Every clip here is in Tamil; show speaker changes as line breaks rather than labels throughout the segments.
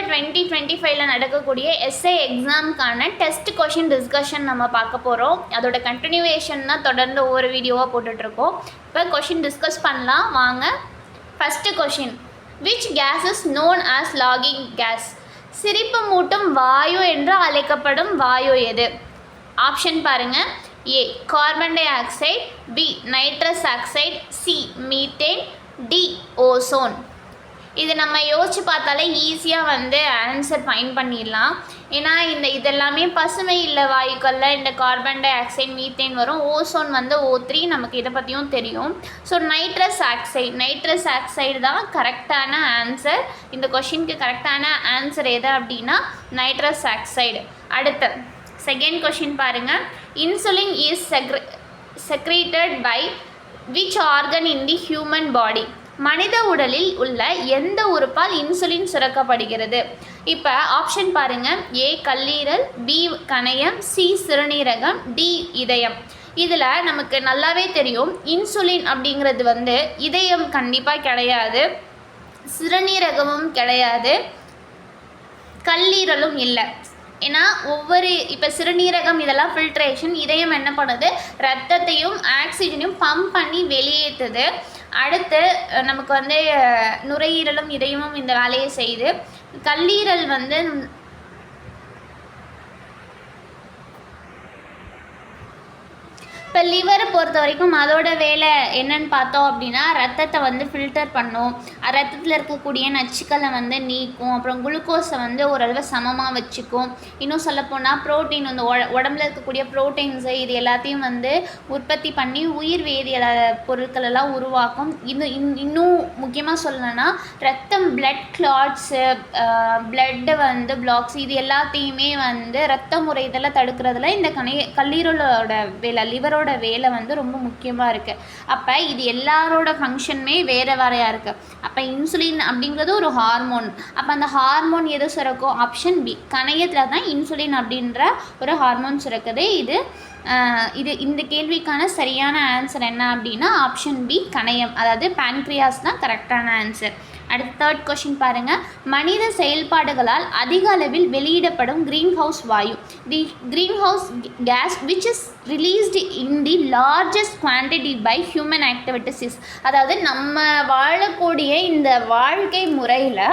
டிசம்பர் 2025 நடக்கக்கூடிய எஸ்ஐ எக்ஸாமுக்கான டெஸ்ட் கொஷின் டிஸ்கஷன் நம்ம பார்க்க போகிறோம். அதோட கண்டினியூவேஷன் தான் தொடர்ந்து ஒவ்வொரு வீடியோவாக போட்டுட்ருக்கோம். இப்போ கொஷின் டிஸ்கஸ் பண்ணலாம் வாங்க. First question, which gas is known as லாகிங் கேஸ்? சிரிப்பு மூட்டும் வாயு என்று அழைக்கப்படும் வாயு எது? ஆப்ஷன் பாருங்கள். A carbon dioxide, B nitrous oxide, C methane, D ozone. இது நம்ம யோசிச்சு பார்த்தாலே ஈஸியாக ஆன்சர் ஃபைண்ட் பண்ணிடலாம். ஏன்னா இதெல்லாமே பசுமை இல்லை வாயுக்களில் இந்த கார்பன் டை ஆக்சைடு மீத்தேன் வரும். ஓசோன் O3 நமக்கு இதை பற்றியும் தெரியும். ஸோ நைட்ரஸ் ஆக்சைடு தான் கரெக்டான ஆன்சர். இந்த கொஷினுக்கு கரெக்டான ஆன்சர் எது அப்படின்னா நைட்ரஸ் ஆக்சைடு. அடுத்து செகண்ட் கொஷின் பாருங்கள். Insulin is secreted by which organ in the human body? மனித உடலில் உள்ள எந்த உறுப்பால் இன்சுலின் சுரக்கப்படுகிறது? இப்போ ஆப்ஷன் பாருங்கள். ஏ கல்லீரல், பி கணையம், சி சிறுநீரகம், டி இதயம். இதில் நமக்கு நல்லாவே தெரியும் இன்சுலின் அப்படிங்கிறது இதயம் கண்டிப்பாக கிடையாது, சிறுநீரகமும் கிடையாது, கல்லீரலும் இல்லை. ஏன்னா இப்போ சிறுநீரகம் இதெல்லாம் ஃபில்ட்ரேஷன், இதயம் என்ன பண்ணுது, ரத்தத்தையும் ஆக்சிஜனையும் பம்ப் பண்ணி வெளியேற்றுது. அடுத்து நமக்கு நுரையீரலும் இதயமும் இந்த வேலையை செய்யுது. கல்லீரல் இப்போ லிவரை பொறுத்த வரைக்கும் அதோட வேலை என்னன்னு பார்த்தோம் அப்படின்னா ரத்தத்தை ஃபில்டர் பண்ணும், ரத்தத்தில் இருக்கக்கூடிய நச்சுக்களை நீக்கும், அப்புறம் குளுக்கோஸை ஓரளவு சமமாக வச்சுக்கும். இன்னும் சொல்லப்போனால் ப்ரோட்டீன் உடம்புல இருக்கக்கூடிய ப்ரோட்டீன்ஸு இது எல்லாத்தையும் உற்பத்தி பண்ணி உயிர் வேதியியல் பொருட்கள் எல்லாம் உருவாக்கும். இன்னும் முக்கியமாக சொல்லணும்னா ரத்தம் பிளட் கிளாட்ஸு, பிளட்டு பிளாக்ஸ் இது எல்லாத்தையுமே ரத்த முறை இதெல்லாம் தடுக்கிறதுல இந்த கல்லீரலோட வேலை, லிவரோட வேலை ரொம்ப முக்கியமாக இருக்குது. அப்போ இது எல்லாரோட ஃபங்க்ஷனுமே வேறு வேறையாக இருக்குது. அப்போ இன்சுலின் அப்படிங்கிறது ஒரு ஹார்மோன். அப்போ அந்த ஹார்மோன் எது சுரக்கும்? ஆப்ஷன் பி கணையத்தில் தான் இன்சுலின் அப்படின்ற ஒரு ஹார்மோன் சுரக்குது. இந்த கேள்விக்கான சரியான ஆன்சர் என்ன அப்படின்னா ஆப்ஷன் பி கணையம், அதாவது பேன்க்ரியாஸ் தான் கரெக்டான ஆன்சர். அடுத்த தேர்ட் கொஷின் பாருங்கள். மனித செயல்பாடுகளால் அதிக அளவில் வெளியிடப்படும் கிரீன் ஹவுஸ் வாயு. The greenhouse gas which is released in the largest quantity by human activities. அதாவது நம்ம வாழக்கூடிய இந்த வாழ்க்கை முறையில்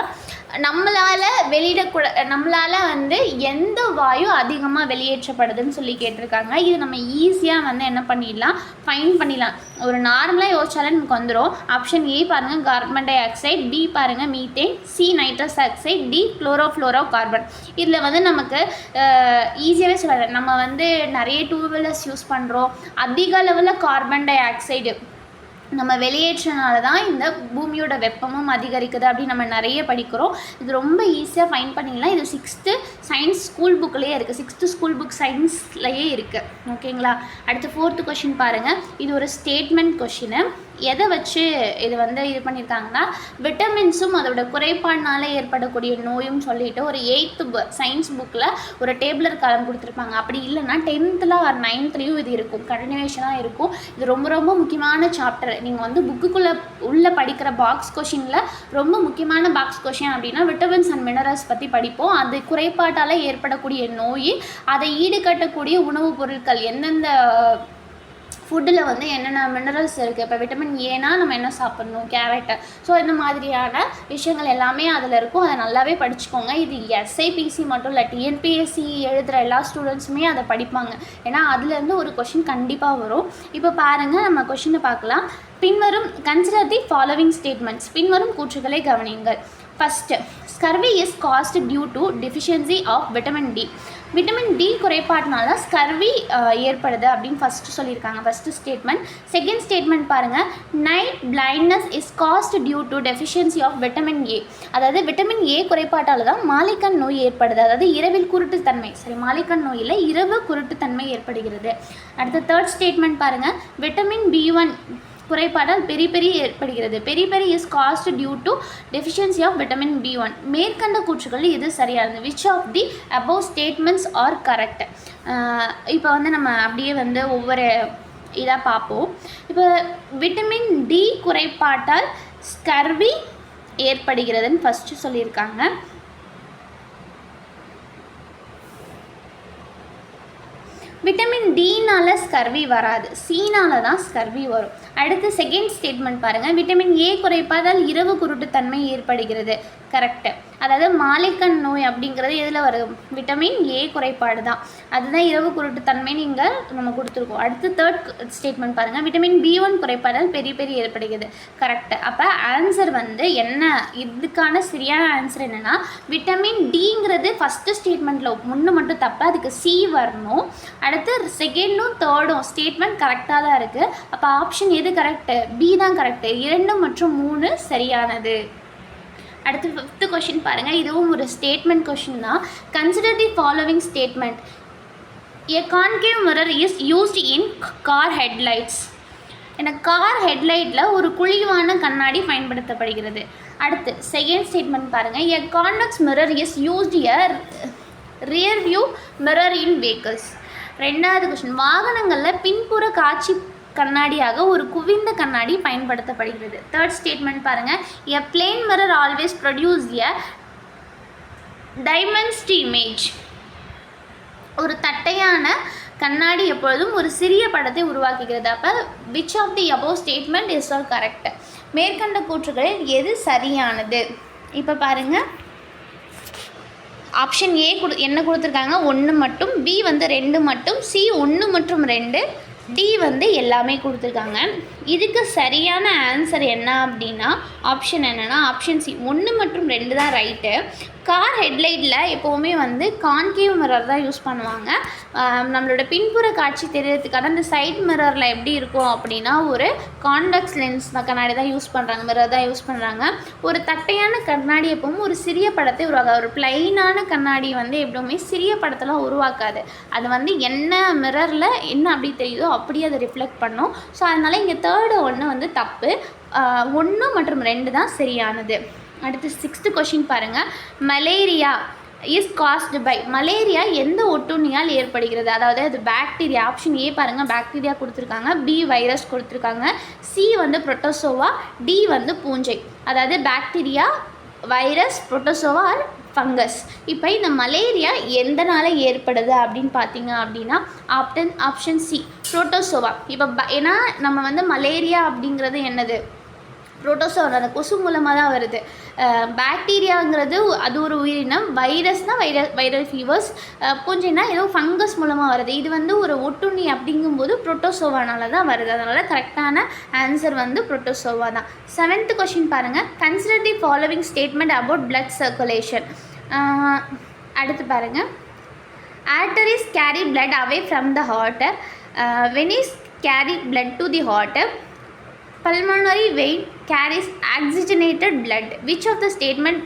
நம்மளால் எந்த வாயு அதிகமாக வெளியேற்றப்படுதுன்னு சொல்லி கேட்டிருக்காங்க. இது நம்ம ஈஸியாக என்ன பண்ணிடலாம், ஃபைன் பண்ணிடலாம். ஒரு நார்மலாக யோசிச்சாலே நமக்கு வந்துடும். ஆப்ஷன் ஏ பாருங்கள் கார்பன் டை ஆக்சைடு, பி பாருங்கள் methane, C nitrous oxide, D chlorofluorocarbon. இதில் நமக்கு ஈஸியாகவே சொல்லலாம். நம்ம நிறைய டூ வீலர்ஸ் யூஸ் பண்ணுறோம், அதிக அளவில் கார்பன் டை ஆக்சைடு நம்ம வெளியேற்றனால தான் இந்த பூமியோட வெப்பமும் அதிகரிக்குது அப்படின்னு நம்ம நிறைய படிக்கிறோம். இது ரொம்ப ஈஸியாக ஃபைன் பண்ணிடலாம். இது 6th சயின்ஸ் ஸ்கூல் புக்லேயே இருக்குது, 6th ஸ்கூல் புக் சயின்ஸ்லேயே இருக்குது. ஓகேங்களா? அடுத்து 4th கொஷின் பாருங்கள். இது ஒரு ஸ்டேட்மெண்ட் கொஷினு. எதை வச்சு இது இது பண்ணியிருக்காங்கன்னா விட்டமின்ஸும் அதோட குறைபாடுனால ஏற்படக்கூடிய நோயும் சொல்லிட்டு ஒரு 8th சயின்ஸ் புக்கில் ஒரு டேபிளர் காலம் கொடுத்துருப்பாங்க. அப்படி இல்லைன்னா 10th or 9th இது இருக்கும், கண்டினியூஷனாக இருக்கும். இது ரொம்ப ரொம்ப முக்கியமான சாப்டர். நீங்கள் புக்குக்குள்ளே உள்ளே படிக்கிற பாக்ஸ் கொஷினில் ரொம்ப முக்கியமான பாக்ஸ் கொஷின் அப்படின்னா விட்டமின்ஸ் அண்ட் மினரல்ஸ் பற்றி படிப்போம். அது குறைபாட்டால் ஏற்படக்கூடிய நோய், அதை ஈடுகட்டக்கூடிய உணவுப் பொருட்கள், எந்தெந்த ஃபுட்டில் என்னென்ன மினரல்ஸ் இருக்குது. இப்போ விட்டமின் ஏனா நம்ம என்ன சாப்பிட்ணும், கேரட்டு. ஸோ இந்த மாதிரியான விஷயங்கள் எல்லாமே அதில் இருக்கும். அதை நல்லாவே படிச்சுக்கோங்க. இது எஸ்ஐபிசி மட்டும் இல்லை, டிஎன்பிஎஸ்சி எழுதுகிற எல்லா ஸ்டூடெண்ட்ஸுமே அதை படிப்பாங்க. ஏன்னா அதுலேருந்து ஒரு கொஷின் கண்டிப்பாக வரும். இப்போ பாருங்கள், நம்ம கொஷினை பார்க்கலாம். பின்வரும் கன்சிடர் தி ஃபாலோவிங் ஸ்டேட்மெண்ட்ஸ். பின்வரும் கூற்றுகளை கவனியுங்கள். First, scurvy is caused due to deficiency of vitamin D. Vitamin D குறைபாட்டினால ஸ்கர்வி ஏற்படுது அப்படின்னு ஃபஸ்ட்டு சொல்லியிருக்காங்க, ஃபஸ்ட்டு ஸ்டேட்மெண்ட். செகண்ட் ஸ்டேட்மெண்ட் பாருங்கள். Night blindness is caused due to deficiency of vitamin A. அதாவது விட்டமின் ஏ குறைபாட்டால் தான் மாலைக்கண் நோய் ஏற்படுது, அதாவது இரவில் குருட்டுத்தன்மை, மாலைக்கண் நோயில் இரவு குருட்டுத்தன்மை ஏற்படுகிறது. அடுத்த தேர்ட் ஸ்டேட்மெண்ட் பாருங்கள். விட்டமின் B1 குறைபாடால் பெரிபெரி ஏற்படுகிறது. Beriberi is caused due to deficiency of vitamin B1. மேற்கண்ட கூற்றுகள் இது சரியானது. Which of the above statements are correct? இப்போ நம்ம அப்படியே ஒவ்வொரு இதாக பார்ப்போம். இப்போ விட்டமின் டி குறைபாட்டால் ஸ்கர்வி ஏற்படுகிறதுன்னு ஃபஸ்ட்டு சொல்லியிருக்காங்க. விட்டமின் டினால ஸ்கர்வி வராது, சினால தான் ஸ்கர்வி வரும். அடுத்து செகண்ட் ஸ்டேட்மெண்ட் பாருங்கள். விட்டமின் ஏ குறைபாதால் இரவு குருட்டுத்தன்மை ஏற்படுகிறது. கரெக்டு. அதாவது மாலைக்கண் நோய் அப்படிங்கிறது எதில் வரும்? விட்டமின் ஏ குறைபாடு தான், அதுதான் இரவு குருட்டுத்தன்மை நீங்கள் நம்ம கொடுத்துருக்கோம். அடுத்து தேர்ட் ஸ்டேட்மெண்ட் பாருங்கள். விட்டமின் B1 குறைபாடால் பெரிய ஏற்படுகிறது. கரெக்டு. அப்போ ஆன்சர் வந்து என்ன? இதுக்கான சரியான ஆன்சர் என்னென்னா விட்டமின் டிங்கிறது ஃபஸ்ட்டு ஸ்டேட்மெண்ட்டில் முன்னு மட்டும் தப்பு, அதுக்கு சி வரணும். அடுத்து செகண்டும் தேர்டும் ஸ்டேட்மெண்ட் கரெக்டாக தான் இருக்குது. அப்போ ஆப்ஷன் எது கரெக்டு? பி தான் கரெக்டு. 2 மற்றும் 3 சரியானது. அடுத்து 5th கொஷின் பாருங்கள். இதுவும் ஒரு ஸ்டேட்மெண்ட் கொஷின் தான். Consider the following statement. A concave mirror is used in car headlights. ஏன்னா கார் ஹெட்லைட்டில் ஒரு குழிவான கண்ணாடி பயன்படுத்தப்படுகிறது. அடுத்து செகண்ட் ஸ்டேட்மெண்ட் பாருங்கள். A convex mirror is used a rear view mirror in vehicles. ரெண்டாவது கொஷின். வாகனங்களில் பின்புற காட்சி கண்ணாடியாக ஒரு குவிந்த கண்ணாடி பயன்படுத்தப்படுகிறது. தேர்ட் ஸ்டேட்மெண்ட் பாருங்கள். A plane mirror always produce a dimensed image. ஒரு தட்டையான கண்ணாடி எப்பொழுதும் ஒரு சிறிய படத்தை உருவாக்குகிறது. அப்போ which of the above statement is all correct? மேற்கண்ட கூற்றுகளில் எது சரியானது? இப்போ பாருங்கள். ஆப்ஷன் ஏ என்ன கொடுத்துருக்காங்க? 1 மட்டும், பி வந்து 2 மட்டும், சி 1 மற்றும் 2, டி வந்து எல்லாமே கொடுத்துருக்காங்க. இதுக்கு சரியான ஆன்சர் என்ன அப்படின்னா ஆப்ஷன் என்னென்னா ஆப்ஷன் சி 1 மற்றும் 2 தான் ரைட்டு. கார் ஹெட்லைட்டில் எப்போவுமே வந்து கான்கேவ் மிரர் தான் யூஸ் பண்ணுவாங்க. நம்மளோட பின்புற காட்சி தெரியறதுக்கான அந்த சைட் மிரரில் எப்படி இருக்கும் அப்படின்னா ஒரு கான்வெக்ஸ் லென்ஸ் கண்ணாடி தான் யூஸ் பண்ணுறாங்க, மிரர் தான் யூஸ் பண்ணுறாங்க. ஒரு தட்டையான கண்ணாடி எப்பவும் ஒரு சிறிய படத்தை உருவாக்காது. ஒரு பிளைனான கண்ணாடி வந்து எப்பவுமே சிறிய படத்தெல்லாம் உருவாக்காது. அது வந்து என்ன மிரரில் என்ன அப்படி தெரியுதோ அப்படியே அதை ரிஃப்ளெக்ட் பண்ணும். ஸோ அதனால் இங்கே தேர்டு 1 வந்து தப்பு. 1 மற்றும் 2 தான் சரியானது. அடுத்து 6th கொஷின் பாருங்கள். Malaria is caused by. Malaria எந்த ஒட்டுண்ணியால் ஏற்படுகிறது? அதாவது அது பாக்டீரியா. ஆப்ஷன் ஏ பாருங்கள், பாக்டீரியா கொடுத்துருக்காங்க, பி வைரஸ் கொடுத்துருக்காங்க, சி வந்து புரோட்டோசோவா, டி வந்து பூஞ்சை. அதாவது bacteria, virus, protozoa or fungus. இப்போ இந்த மலேரியா எந்தனால ஏற்படுது அப்படின்னு பார்த்தீங்க அப்படின்னா ஆப்ஷன் சி புரோட்டோசோவா. இப்போ ஏன்னா நம்ம வந்து மலேரியா அப்படிங்கிறது என்னது? புரோட்டோசோவா, அந்த கொசு மூலமாக தான் வருது. பாக்டீரியாங்கிறது அது ஒரு உயிரினம், வைரஸ்னால் வைரல் ஃபீவர்ஸ், பூஞ்சைனா ஏதோ ஃபங்கஸ் மூலமாக வருது. இது வந்து ஒரு ஒட்டுண்ணி அப்படிங்கும்போது புரோட்டோசோவானால தான் வருது. அதனால் கரெக்டான ஆன்சர் வந்து புரோட்டோசோவா தான். 7th கொஷின் பாருங்கள். Consider the following statement about blood circulation. அடுத்து பாருங்கள். arteries carry blood away from the heart. Veins carry blood to the heart. Pulmonary vein carries oxygenated blood. Which of the statements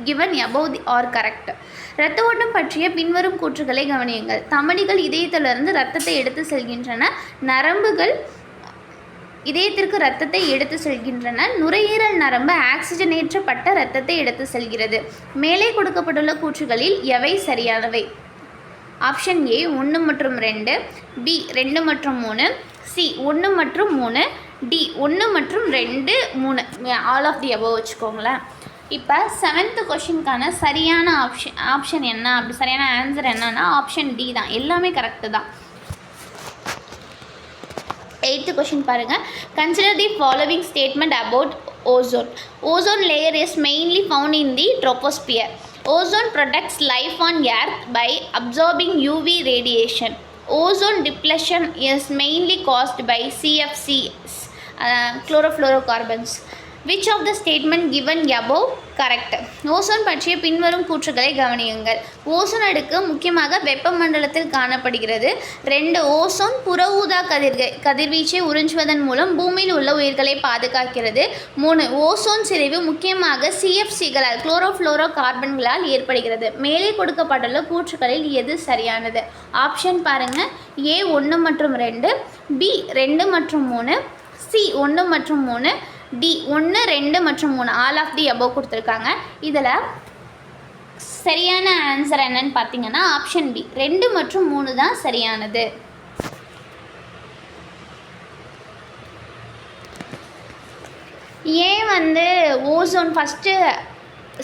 given above are correct? இரத்த ஓட்டம் பற்றிய பின்வரும் கூற்றுகளை கவனியுங்கள். தமனிகள் இதயத்திலிருந்து இரத்தத்தை எடுத்து செல்கின்றன. நரம்புகள் இதயத்திற்கு இரத்தத்தை எடுத்து செல்கின்றன. நுரையீரல் நரம்பு ஆக்சிஜனேற்றப்பட்ட இரத்தத்தை எடுத்து செல்கிறது. மேலே கொடுக்கப்பட்டுள்ள கூற்றுகளில் எவை சரியானவை? ஆப்ஷன் ஏ 1 மற்றும் 2, பி 2 மற்றும் 3, சி 1 மற்றும் 3, டி 1 மற்றும் 2, 3. ஆல் ஆஃப் தி அபோவ் வச்சுக்கோங்களேன். இப்போ 7th கொஷினுக்கான சரியான ஆப்ஷன் என்ன? அப்படி சரியான ஆன்சர் என்னன்னா ஆப்ஷன் டி தான். எல்லாமே கரெக்டு தான். 8th கொஷின் பாருங்கள். Consider the following statement about ozone. Ozone layer is mainly found in the troposphere. Ozone protects life on Earth by absorbing UV radiation. Ozone depletion is mainly caused by CFCs, chlorofluorocarbons. Which of the statement given above correct? Ozone பற்றிய பின்வரும் கூற்றுகளை கவனியுங்கள். ஓசோன் அடுக்கு முக்கியமாக வெப்பமண்டலத்தில் காணப்படுகிறது. 2 ஓசோன் புற ஊதா கதிர்வீச்சை உறிஞ்சுவதன் மூலம் பூமியில் உள்ள உயிர்களை பாதுகாக்கிறது. 3 ஓசோன் சிதைவு முக்கியமாக CFCகளால் குளோரோஃப்ளோரோ கார்பன்களால் ஏற்படுகிறது. மேலே கொடுக்கப்பட்டுள்ள கூற்றுகளில் எது சரியானது? ஆப்ஷன் பாருங்கள். ஏ 1 மற்றும் 2, பி 2 மற்றும் 3, சி 1 மற்றும் 3, டி 1, 2 மற்றும் 3. ஆல் ஆஃப் தி அபோவ் கொடுத்துருக்காங்க. இதில் சரியான ஆன்சர் என்னன்னு பார்த்தீங்கன்னா ஆப்ஷன் பி 2 மற்றும் 3 தான் சரியானது. ஏன் வந்து ஓசோன் ஃபஸ்ட்டு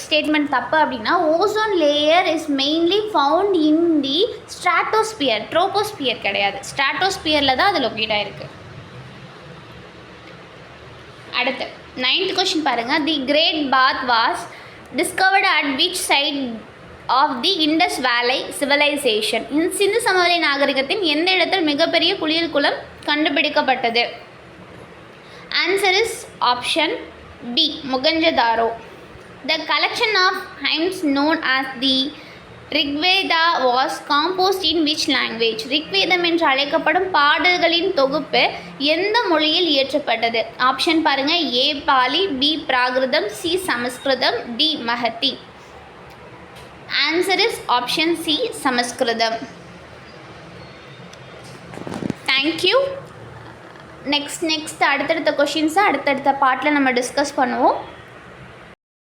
ஸ்டேட்மெண்ட் தப்பு அப்படின்னா ozone layer is mainly found in the stratosphere, troposphere கிடையாது, ஸ்ட்ராட்டோஸ்பியரில் தான் அது லொக்கேட் ஆகிருக்கு. அடுத்து 9th கொஷின் பாருங்கள். The great bath was discovered at which site of the Indus valley civilization? Sindhu சமவெளி நாகரிகத்தின் எந்த இடத்தில் மிகப்பெரிய குளியல் குளம் கண்டுபிடிக்கப்பட்டது? Answer is option B, Mohenjodaro. The collection of hymns known as the Rigveda was composed in which language? Rigveda என்று அழைக்கப்படும் பாடல்களின் தொகுப்பு எந்த மொழியில் இயற்றப்பட்டது? ஆப்ஷன் பாருங்க. A Pali, B Prakrit, C Sanskrit, D Magadhi. Answer is option C, Sanskrit. Thank you. Next அடுத்தடுத்த கொஷின்ஸை அடுத்தடுத்த பார்ட்டில் நம்ம டிஸ்கஸ் பண்ணுவோம்.